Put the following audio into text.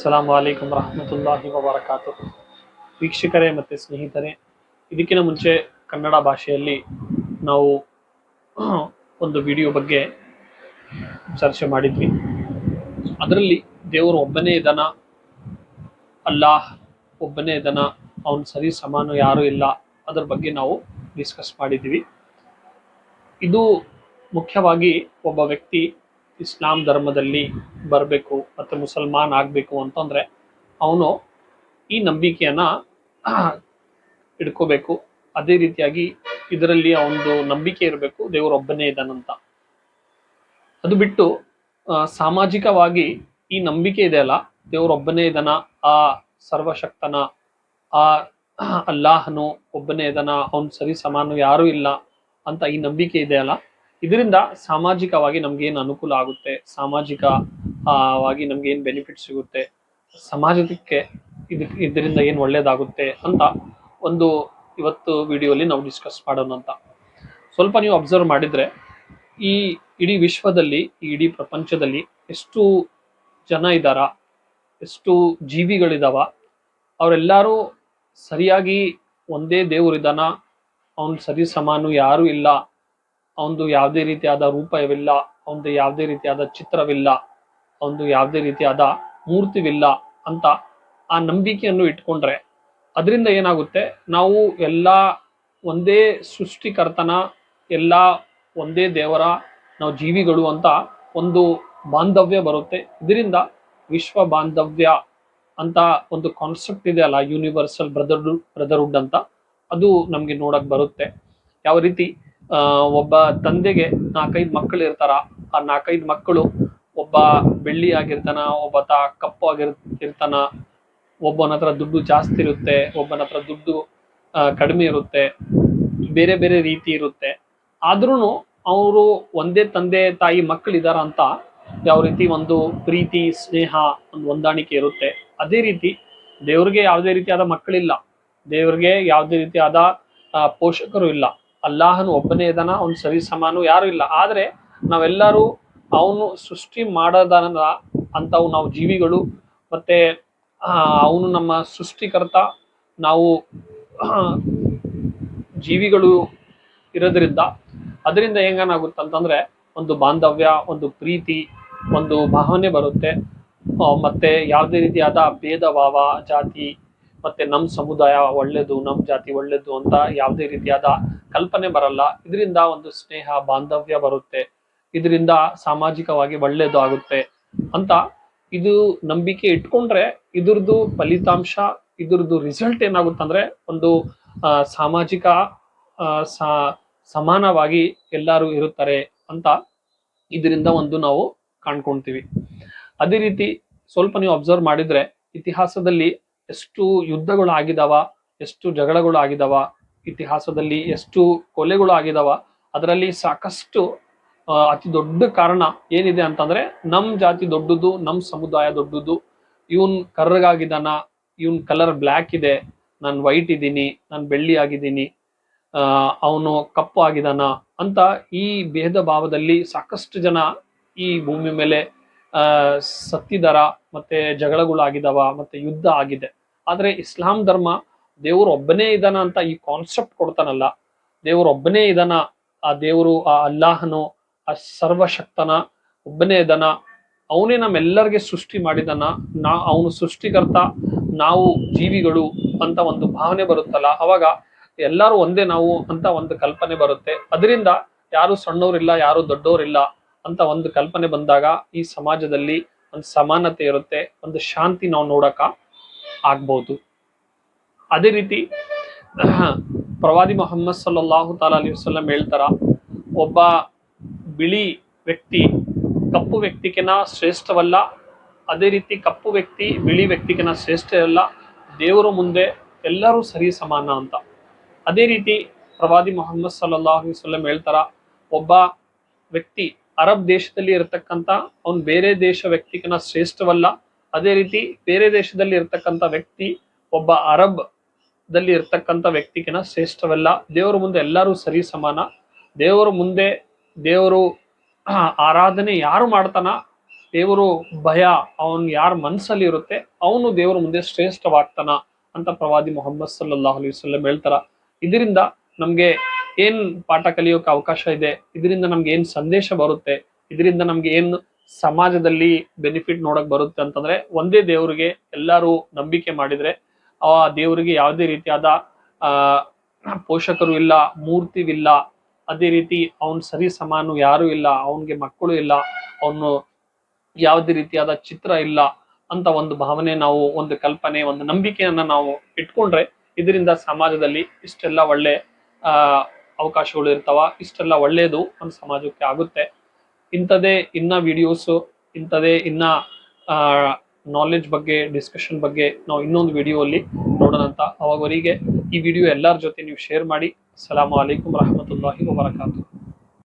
ಅಸ್ಸಲಾಮು ಅಲೈಕುಂ ವರಹಮತುಲ್ಲಾಹಿ ವಬರಕಾತು. ವೀಕ್ಷಕರೇ ಮತ್ತು ಸ್ನೇಹಿತರೆ, ಇದಕ್ಕಿಂತ ಮುಂಚೆ ಕನ್ನಡ ಭಾಷೆಯಲ್ಲಿ ನಾವು ಒಂದು ವಿಡಿಯೋ ಬಗ್ಗೆ ಚರ್ಚೆ ಮಾಡಿದ್ವಿ. ಅದರಲ್ಲಿ ದೇವರು ಒಬ್ಬನೇ ಇದ್ದಾನ, ಅಲ್ಲಾಹ್ ಒಬ್ಬನೇ ಇದ್ದಾನ, ಅವನು ಸರಿ ಸಮಾನ ಯಾರೂ ಇಲ್ಲ, ಅದರ ಬಗ್ಗೆ ನಾವು ಡಿಸ್ಕಸ್ ಮಾಡಿದ್ವಿ. ಇದು ಮುಖ್ಯವಾಗಿ ಒಬ್ಬ ವ್ಯಕ್ತಿ ಇಸ್ಲಾಂ ಧರ್ಮದಲ್ಲಿ ಬರಬೇಕು ಮತ್ತು ಮುಸಲ್ಮಾನ್ ಆಗಬೇಕು ಅಂತಂದರೆ ಅವನು ಈ ನಂಬಿಕೆಯನ್ನು ಇಟ್ಕೋಬೇಕು. ಅದೇ ರೀತಿಯಾಗಿ ಇದರಲ್ಲಿ ಅವನದು ನಂಬಿಕೆ ಇರಬೇಕು, ದೇವರೊಬ್ಬನೇ ಇದ್ದಾನಂತ. ಅದು ಬಿಟ್ಟು ಸಾಮಾಜಿಕವಾಗಿ ಈ ನಂಬಿಕೆ ಇದೆಯಲ್ಲ, ದೇವರೊಬ್ಬನೇ ಇದ್ದಾನ, ಆ ಸರ್ವಶಕ್ತನ, ಆ ಅಲ್ಲಾಹನು ಒಬ್ಬನೇ ಇದ್ದಾನ, ಅವನು ಸರಿ ಸಮಾನ ಯಾರೂ ಇಲ್ಲ ಅಂತ ಈ ನಂಬಿಕೆ ಇದೆಯಲ್ಲ, ಇದರಿಂದ ಸಾಮಾಜಿಕವಾಗಿ ನಮ್ಗೇನು ಅನುಕೂಲ ಆಗುತ್ತೆ, ಸಾಮಾಜಿಕವಾಗಿ ನಮ್ಗೇನು ಬೆನಿಫಿಟ್ ಸಿಗುತ್ತೆ, ಸಮಾಜಕ್ಕೆ ಇದರಿಂದ ಏನು ಒಳ್ಳೇದಾಗುತ್ತೆ ಅಂತ ಒಂದು ಇವತ್ತು ವಿಡಿಯೋಲಿ ನಾವು ಡಿಸ್ಕಸ್ ಮಾಡೋಣ ಅಂತ. ಸ್ವಲ್ಪ ನೀವು ಅಬ್ಸರ್ವ್ ಮಾಡಿದರೆ ಈ ಇಡೀ ವಿಶ್ವದಲ್ಲಿ, ಈ ಇಡೀ ಪ್ರಪಂಚದಲ್ಲಿ ಎಷ್ಟು ಜನ ಇದ್ದಾರ, ಎಷ್ಟು ಜೀವಿಗಳಿದಾವ, ಅವರೆಲ್ಲರೂ ಸರಿಯಾಗಿ ಒಂದೇ ದೇವರಿದ್ದಾನ, ಅವನು ಸರಿ ಸಮಾನ ಯಾರೂ ಇಲ್ಲ, ಅವನದು ಯಾವುದೇ ರೀತಿಯಾದ ರೂಪವಿಲ್ಲ, ಅವನದು ಯಾವುದೇ ರೀತಿಯಾದ ಚಿತ್ರವಿಲ್ಲ, ಅವನದು ಯಾವುದೇ ರೀತಿಯಾದ ಮೂರ್ತಿವಿಲ್ಲ ಅಂತ ಆ ನಂಬಿಕೆಯನ್ನು ಇಟ್ಕೊಂಡ್ರೆ ಅದರಿಂದ ಏನಾಗುತ್ತೆ, ನಾವು ಎಲ್ಲ ಒಂದೇ ಸೃಷ್ಟಿಕರ್ತನ, ಎಲ್ಲ ಒಂದೇ ದೇವರ ನಾವು ಜೀವಿಗಳು ಅಂತ ಒಂದು ಬಾಂಧವ್ಯ ಬರುತ್ತೆ. ಇದರಿಂದ ವಿಶ್ವ ಬಾಂಧವ್ಯ ಅಂತ ಒಂದು ಕಾನ್ಸೆಪ್ಟ್ ಇದೆ ಅಲ್ಲ, ಯೂನಿವರ್ಸಲ್ ಬ್ರದರ್ಹುಡ್ ಅಂತ, ಅದು ನಮಗೆ ನೋಡಕ್ ಬರುತ್ತೆ. ಯಾವ ರೀತಿ ಒಬ್ಬ ತಂದೆಗೆ 4-5 ಮಕ್ಕಳು ಇರ್ತಾರ, ಆ 4-5 ಮಕ್ಕಳು ಒಬ್ಬ ಬೆಳ್ಳಿ ಆಗಿರ್ತಾನ, ಒಬ್ಬ ಕಪ್ಪು ಇರ್ತಾನ, ಒಬ್ಬನ ಹತ್ರ ದುಡ್ಡು ಜಾಸ್ತಿ ಇರುತ್ತೆ, ಒಬ್ಬನ ಹತ್ರ ದುಡ್ಡು ಕಡಿಮೆ ಇರುತ್ತೆ, ಬೇರೆ ಬೇರೆ ರೀತಿ ಇರುತ್ತೆ. ಆದ್ರೂ ಅವರು ಒಂದೇ ತಂದೆ ತಾಯಿ ಮಕ್ಕಳಿದಾರ ಅಂತ ಯಾವ ರೀತಿ ಒಂದು ಪ್ರೀತಿ, ಸ್ನೇಹ, ಒಂದು ಹೊಂದಾಣಿಕೆ ಇರುತ್ತೆ. ಅದೇ ರೀತಿ ದೇವ್ರಿಗೆ ಯಾವುದೇ ರೀತಿಯಾದ ಮಕ್ಕಳಿಲ್ಲ, ದೇವ್ರಿಗೆ ಯಾವುದೇ ರೀತಿಯಾದ ಪೋಷಕರು ಇಲ್ಲ, ಅಲ್ಲಾಹನು ಒಬ್ಬನೇ ಇದ್ದಾನ, ಅವನು ಸರಿ ಸಮಾನ ಯಾರು ಇಲ್ಲ. ಆದರೆ ನಾವೆಲ್ಲರೂ ಅವನು ಸೃಷ್ಟಿ ಮಾಡೋದನ್ನ ಅಂಥವು ನಾವು ಜೀವಿಗಳು, ಮತ್ತೆ ಅವನು ನಮ್ಮ ಸೃಷ್ಟಿಕರ್ತ, ನಾವು ಜೀವಿಗಳು ಇರೋದ್ರಿಂದ ಅದರಿಂದ ಹೆಂಗನಾಗುತ್ತಂತಂದ್ರೆ ಒಂದು ಬಾಂಧವ್ಯ, ಒಂದು ಪ್ರೀತಿ, ಒಂದು ಭಾವನೆ ಬರುತ್ತೆ. ಮತ್ತೆ ಯಾವುದೇ ರೀತಿಯಾದ ಭೇದ ಭಾವ, ಜಾತಿ, ಮತ್ತೆ ನಮ್ಮ ಸಮುದಾಯ ಒಳ್ಳೇದು, ನಮ್ಮ ಜಾತಿ ಒಳ್ಳೇದು ಅಂತ ಯಾವುದೇ ರೀತಿಯಾದ ಕಲ್ಪನೆ ಬರಲ್ಲ. ಇದರಿಂದ ಒಂದು ಸ್ನೇಹ, ಬಾಂಧವ್ಯ ಬರುತ್ತೆ, ಇದರಿಂದ ಸಾಮಾಜಿಕವಾಗಿ ಒಳ್ಳೇದು ಆಗುತ್ತೆ ಅಂತ ಇದು ನಂಬಿಕೆ ಇಟ್ಕೊಂಡ್ರೆ ಇದ್ರದ್ದು ಫಲಿತಾಂಶ, ಇದ್ರದ್ದು ರಿಸಲ್ಟ್ ಏನಾಗುತ್ತಂದ್ರೆ ಒಂದು ಸಾಮಾಜಿಕ ಸಮಾನವಾಗಿ ಎಲ್ಲರೂ ಇರುತ್ತಾರೆ ಅಂತ ಇದರಿಂದ ಒಂದು ನಾವು ಕಾಣ್ಕೊಳ್ತೀವಿ. ಅದೇ ರೀತಿ ಸ್ವಲ್ಪ ನೀವು ಅಬ್ಸರ್ವ್ ಮಾಡಿದ್ರೆ ಇತಿಹಾಸದಲ್ಲಿ ಎಷ್ಟು ಯುದ್ಧಗಳು ಆಗಿದಾವ, ಎಷ್ಟು ಜಗಳಗಳು ಆಗಿದಾವ, ಇತಿಹಾಸದಲ್ಲಿ ಎಷ್ಟು ಕೊಲೆಗಳು ಆಗಿದಾವ. ಅದರಲ್ಲಿ ಸಾಕಷ್ಟು ಅತಿ ದೊಡ್ಡ ಕಾರಣ ಏನಿದೆ ಅಂತಂದ್ರೆ ನಮ್ ಜಾತಿ ದೊಡ್ಡದು, ನಮ್ ಸಮುದಾಯ ದೊಡ್ಡದು, ಇವನ್ ಕರ್ರಗಾಗಿದ್ದಾನ, ಇವನ್ ಕಲರ್ ಬ್ಲ್ಯಾಕ್ ಇದೆ, ನಾನು ವೈಟ್ ಇದ್ದೀನಿ, ನಾನು ಬೆಳ್ಳಿ ಆಗಿದ್ದೀನಿ, ಅವನು ಕಪ್ಪು ಆಗಿದಾನ ಅಂತ ಈ ಭೇದ ಭಾವದಲ್ಲಿ ಸಾಕಷ್ಟು ಜನ ಈ ಭೂಮಿ ಮೇಲೆ ಸತ್ತಿದಾರ, ಮತ್ತೆ ಜಗಳಗಳು ಆಗಿದಾವ, ಮತ್ತೆ ಯುದ್ಧ ಆಗಿದೆ. ಆದ್ರೆ ಇಸ್ಲಾಂ ಧರ್ಮ ದೇವರು ಒಬ್ಬನೇ ಇದ್ದಾನ ಅಂತ ಈ ಕಾನ್ಸೆಪ್ಟ್ ಕೊಡ್ತಾನಲ್ಲ, ದೇವರು ಒಬ್ಬನೇ ಇದ್ದಾನ, ಆ ದೇವರು, ಆ ಅಲ್ಲಾಹನು, ಆ ಸರ್ವಶಕ್ತನ ಒಬ್ಬನೇ ಇದ್ದಾನ, ಅವನೇ ನಮ್ಮೆಲ್ಲರಿಗೆ ಸೃಷ್ಟಿ ಮಾಡಿದಾನ, ಅವನು ಸೃಷ್ಟಿಕರ್ತ, ನಾವು ಜೀವಿಗಳು ಅಂತ ಒಂದು ಭಾವನೆ ಬರುತ್ತಲ್ಲ, ಅವಾಗ ಎಲ್ಲರೂ ಒಂದೇ ನಾವು ಅಂತ ಒಂದು ಕಲ್ಪನೆ ಬರುತ್ತೆ. ಅದರಿಂದ ಯಾರು ಸಣ್ಣವರಿಲ್ಲ, ಯಾರು ದೊಡ್ಡವರಿಲ್ಲ ಅಂತ ಒಂದು ಕಲ್ಪನೆ ಬಂದಾಗ ಈ ಸಮಾಜದಲ್ಲಿ ಒಂದು ಸಮಾನತೆ ಇರುತ್ತೆ, ಒಂದು ಶಾಂತಿ ನಾವು ನೋಡಕ ಆಗ್ಬಹುದು. ಅದೇ ರೀತಿ ಪ್ರವಾದಿ ಮೊಹಮ್ಮದ್ ಸಲ್ಲಲ್ಲಾಹು ಅಲೈಹಿ ವಸಲ್ಲಂ ಹೇಳ್ತಾರ, ಒಬ್ಬ ಬಿಳಿ ವ್ಯಕ್ತಿ ಕಪ್ಪು ವ್ಯಕ್ತಿಗಿನ ಶ್ರೇಷ್ಠವಲ್ಲ, ಅದೇ ರೀತಿ ಕಪ್ಪು ವ್ಯಕ್ತಿ ಬಿಳಿ ವ್ಯಕ್ತಿಗಿನ ಶ್ರೇಷ್ಠ ಅಲ್ಲ, ದೇವರ ಮುಂದೆ ಎಲ್ಲರೂ ಸರಿ ಸಮಾನ ಅಂತ. ಅದೇ ರೀತಿ ಪ್ರವಾದಿ ಮೊಹಮ್ಮದ್ ಸಲ್ಲಲ್ಲಾಹು ಅಲೈಹಿ ವಸಲ್ಲಂ ಹೇಳ್ತಾರ, ಒಬ್ಬ ವ್ಯಕ್ತಿ ಅರಬ್ ದೇಶದಲ್ಲಿ ಇರತಕ್ಕಂಥ ಅವನು ಬೇರೆ ದೇಶ ವ್ಯಕ್ತಿಗಿನ ಶ್ರೇಷ್ಠವಲ್ಲ, ಅದೇ ರೀತಿ ಬೇರೆ ದೇಶದಲ್ಲಿ ಇರ್ತಕ್ಕಂಥ ವ್ಯಕ್ತಿ ಒಬ್ಬ ಅರಬ್ ದಲ್ಲಿ ಇರ್ತಕ್ಕಂಥ ವ್ಯಕ್ತಿಗಿನ ಶ್ರೇಷ್ಠವಲ್ಲ. ದೇವರ ಮುಂದೆ ಎಲ್ಲರೂ ಸರಿ ಸಮಾನ. ದೇವರ ಮುಂದೆ ದೇವರು ಆರಾಧನೆ ಯಾರು ಮಾಡ್ತಾನ, ದೇವರು ಭಯ ಅವನ್ ಯಾರ ಮನಸ್ಸಲ್ಲಿ ಇರುತ್ತೆ ಅವನು ದೇವರ ಮುಂದೆ ಶ್ರೇಷ್ಠವಾಗ್ತಾನ ಅಂತ ಪ್ರವಾದಿ ಮೊಹಮ್ಮದ್ ಸಲ್ಲಲ್ಲಾಹು ಅಲೈಹಿ ವಸಲ್ಲಂ ಹೇಳ್ತಾರ. ಇದರಿಂದ ನಮ್ಗೆ ಏನ್ ಪಾಠ ಕಲಿಯೋಕೆ ಅವಕಾಶ ಇದೆ, ಇದರಿಂದ ನಮ್ಗೆ ಏನ್ ಸಂದೇಶ ಬರುತ್ತೆ, ಇದರಿಂದ ನಮ್ಗೆ ಏನ್ ಸಮಾಜದಲ್ಲಿ ಬೆನಿಫಿಟ್ ನೋಡಕ್ ಬರುತ್ತೆ ಅಂತಂದ್ರೆ, ಒಂದೇ ದೇವರಿಗೆ ಎಲ್ಲಾರು ನಂಬಿಕೆ ಮಾಡಿದ್ರೆ ಆ ದೇವರಿಗೆ ಯಾವುದೇ ರೀತಿಯಾದ ಆ ಪೋಷಕರು ಇಲ್ಲ, ಮೂರ್ತಿವಿಲ್ಲ, ಅದೇ ರೀತಿ ಅವನ್ ಸರಿ ಸಮಾನು ಯಾರು ಇಲ್ಲ, ಅವನ್ಗೆ ಮಕ್ಕಳು ಇಲ್ಲ, ಅವನು ಯಾವುದೇ ರೀತಿಯಾದ ಚಿತ್ರ ಇಲ್ಲ ಅಂತ ಒಂದು ಭಾವನೆ, ನಾವು ಒಂದು ಕಲ್ಪನೆ, ಒಂದು ನಂಬಿಕೆಯನ್ನ ನಾವು ಇಟ್ಕೊಂಡ್ರೆ ಇದರಿಂದ ಸಮಾಜದಲ್ಲಿ ಇಷ್ಟೆಲ್ಲ ಒಳ್ಳೆ ಆ ಅವಕಾಶಗಳು ಇರ್ತಾವ, ಇಷ್ಟೆಲ್ಲ ಒಳ್ಳೇದು ಒಂದು ಸಮಾಜಕ್ಕೆ ಆಗುತ್ತೆ. ಇಂಥದೇ ಇನ್ನ ವಿಡಿಯೋಸ್, ಇಂಥದೇ ಇನ್ನ ನಾಲೆಡ್ಜ್ ಬಗ್ಗೆ, ಡಿಸ್ಕಷನ್ ಬಗ್ಗೆ ನಾವು ಇನ್ನೊಂದು ವಿಡಿಯೋ ಅಲ್ಲಿ ನೋಡೋಣಂತ. ಅವಾಗವರೆಗೆ ಈ ವಿಡಿಯೋ ಎಲ್ಲರ ಜೊತೆ ನೀವು ಶೇರ್ ಮಾಡಿ. ಅಸ್ಸಲಾಮು ಅಲೈಕುಂ ವರಹಮತುಲ್ಲಾಹಿ ವಬರಕಾತು.